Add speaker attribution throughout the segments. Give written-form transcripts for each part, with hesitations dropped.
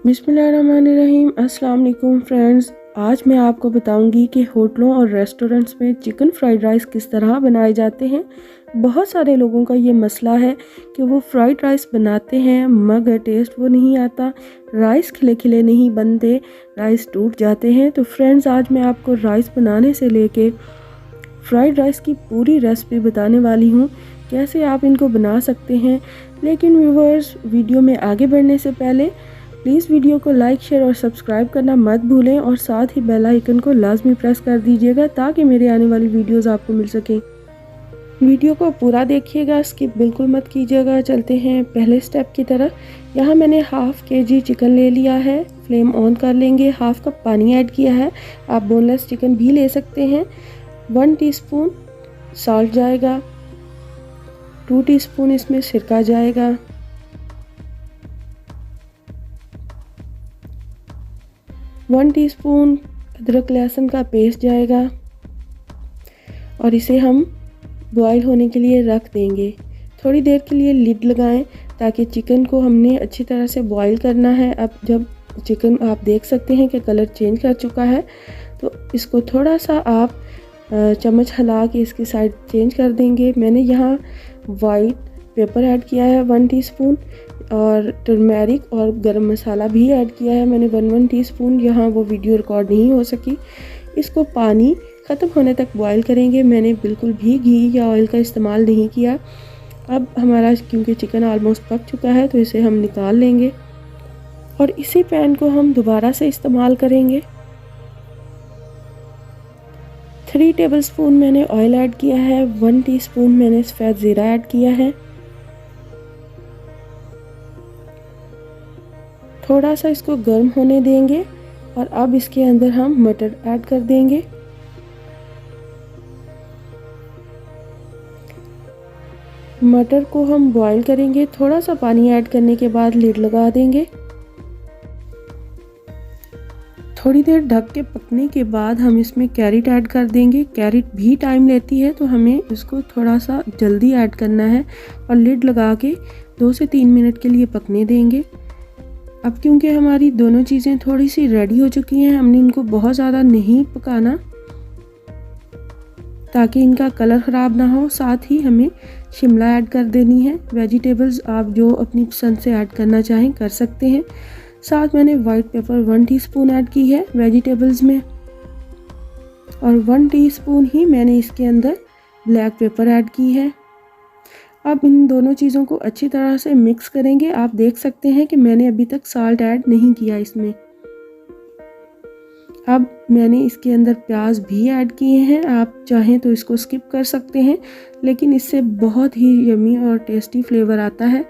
Speaker 1: बिस्मिल्लाहिर्रहमानिर्रहीम। अस्सलाम वालेकुम फ्रेंड्स, आज मैं आपको बताऊंगी कि होटलों और रेस्टोरेंट्स में चिकन फ्राइड राइस किस तरह बनाए जाते हैं। बहुत सारे लोगों का ये मसला है कि वो फ्राइड राइस बनाते हैं मगर टेस्ट वो नहीं आता, राइस खिले खिले नहीं बनते, राइस टूट जाते हैं। तो फ्रेंड्स, आज मैं आपको राइस बनाने से लेके फ्राइड राइस की पूरी रेसिपी बताने वाली हूँ, कैसे आप इनको बना सकते हैं। लेकिन व्यूअर्स, वीडियो में आगे बढ़ने से पहले प्लीज़ वीडियो को लाइक, शेयर और सब्सक्राइब करना मत भूलें और साथ ही बेल आइकन को लाजमी प्रेस कर दीजिएगा ताकि मेरे आने वाली वीडियोस आपको मिल सकें। वीडियो को पूरा देखिएगा, स्किप बिल्कुल मत कीजिएगा। चलते हैं पहले स्टेप की तरफ। यहाँ मैंने हाफ़ kg चिकन ले लिया है, फ्लेम ऑन कर लेंगे। हाफ़ कप पानी ऐड किया है, आप बोनलेस चिकन भी ले सकते हैं। 1 टीस्पून सॉल्ट जाएगा, 2 टीस्पून इसमें सिरका जाएगा, 1 टीस्पून अदरक लहसुन का पेस्ट जाएगा और इसे हम बॉईल होने के लिए रख देंगे। थोड़ी देर के लिए लिड लगाएं ताकि चिकन को हमने अच्छी तरह से बॉईल करना है। अब जब चिकन आप देख सकते हैं कि कलर चेंज कर चुका है, तो इसको थोड़ा सा आप चम्मच हिला के इसकी साइड चेंज कर देंगे। मैंने यहाँ वाइट पेपर ऐड किया है 1 टीस्पून और टर्मेरिक और गरम मसाला भी ऐड किया है मैंने 1 टीस्पून। यहाँ वो वीडियो रिकॉर्ड नहीं हो सकी। इसको पानी ख़त्म होने तक बॉईल करेंगे। मैंने बिल्कुल भी घी या ऑयल का इस्तेमाल नहीं किया। अब हमारा क्योंकि चिकन ऑलमोस्ट पक चुका है तो इसे हम निकाल लेंगे और इसी पैन को हम दोबारा से इस्तेमाल करेंगे। 3 टेबलस्पून मैंने ऑयल ऐड किया है, 1 टीस्पून मैंने सफ़ेद ज़ीरा ऐड किया है। थोड़ा सा इसको गर्म होने देंगे और अब इसके अंदर हम मटर ऐड कर देंगे। मटर को हम बॉईल करेंगे, थोड़ा सा पानी ऐड करने के बाद लिड लगा देंगे। थोड़ी देर ढक के पकने के बाद हम इसमें कैरेट ऐड कर देंगे। कैरेट भी टाइम लेती है तो हमें इसको थोड़ा सा जल्दी ऐड करना है और लिड लगा के 2 से 3 मिनट के लिए पकने देंगे। अब क्योंकि हमारी दोनों चीज़ें थोड़ी सी रेडी हो चुकी हैं, हमने इनको बहुत ज़्यादा नहीं पकाना ताकि इनका कलर ख़राब ना हो। साथ ही हमें शिमला ऐड कर देनी है। वेजिटेबल्स आप जो अपनी पसंद से ऐड करना चाहें कर सकते हैं। साथ मैंने वाइट पेपर 1 टीस्पून ऐड की है वेजिटेबल्स में और 1 टीस्पून ही मैंने इसके अंदर ब्लैक पेपर ऐड की है। अब इन दोनों चीज़ों को अच्छी तरह से मिक्स करेंगे। आप देख सकते हैं कि मैंने अभी तक साल्ट ऐड नहीं किया इसमें। अब मैंने इसके अंदर प्याज भी ऐड किए हैं, आप चाहें तो इसको स्किप कर सकते हैं, लेकिन इससे बहुत ही यमी और टेस्टी फ्लेवर आता है,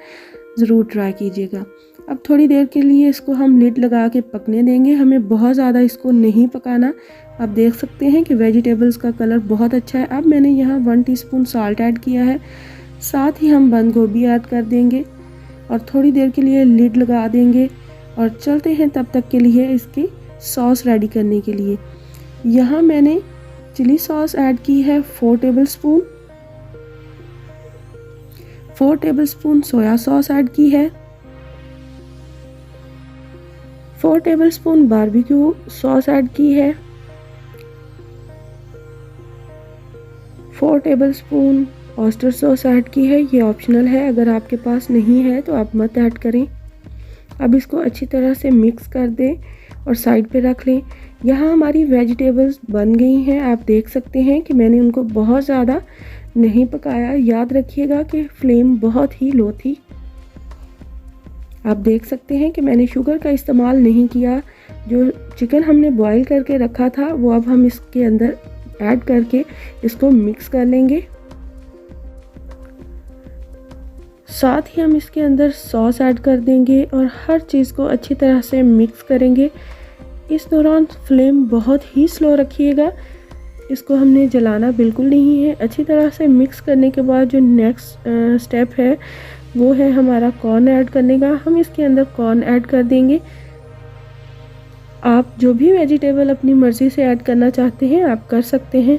Speaker 1: ज़रूर ट्राई कीजिएगा। अब थोड़ी देर के लिए इसको हम लिड लगा के पकने देंगे। हमें बहुत ज़्यादा इसको नहीं पकाना। आप देख सकते हैं कि वेजिटेबल्स का कलर बहुत अच्छा है। अब मैंने यहाँ 1 टीस्पून साल्ट ऐड किया है, साथ ही हम बंद गोभी ऐड कर देंगे और थोड़ी देर के लिए लिड लगा देंगे और चलते हैं तब तक के लिए इसकी सॉस रेडी करने के लिए। यहाँ मैंने चिली सॉस ऐड की है 4 tablespoon, 4 tablespoon soya sauce add की है, 4 टेबलस्पून बारबेक्यू सॉस ऐड की है, 4 टेबलस्पून ऑयस्टर सॉस ऐड की है। ये ऑप्शनल है, अगर आपके पास नहीं है तो आप मत ऐड करें। अब इसको अच्छी तरह से मिक्स कर दें और साइड पे रख लें। यहाँ हमारी वेजिटेबल्स बन गई हैं। आप देख सकते हैं कि मैंने उनको बहुत ज़्यादा नहीं पकाया। याद रखिएगा कि फ्लेम बहुत ही लो थी। आप देख सकते हैं कि मैंने शुगर का इस्तेमाल नहीं किया। जो चिकन हमने बॉईल करके रखा था वो अब हम इसके अंदर ऐड करके इसको मिक्स कर लेंगे। साथ ही हम इसके अंदर सॉस ऐड कर देंगे और हर चीज़ को अच्छी तरह से मिक्स करेंगे। इस दौरान फ्लेम बहुत ही स्लो रखिएगा, इसको हमने जलाना बिल्कुल नहीं है। अच्छी तरह से मिक्स करने के बाद जो नेक्स्ट स्टेप है वो है हमारा कॉर्न ऐड करने का। हम इसके अंदर कॉर्न ऐड कर देंगे। आप जो भी वेजिटेबल अपनी मर्ज़ी से ऐड करना चाहते हैं आप कर सकते हैं।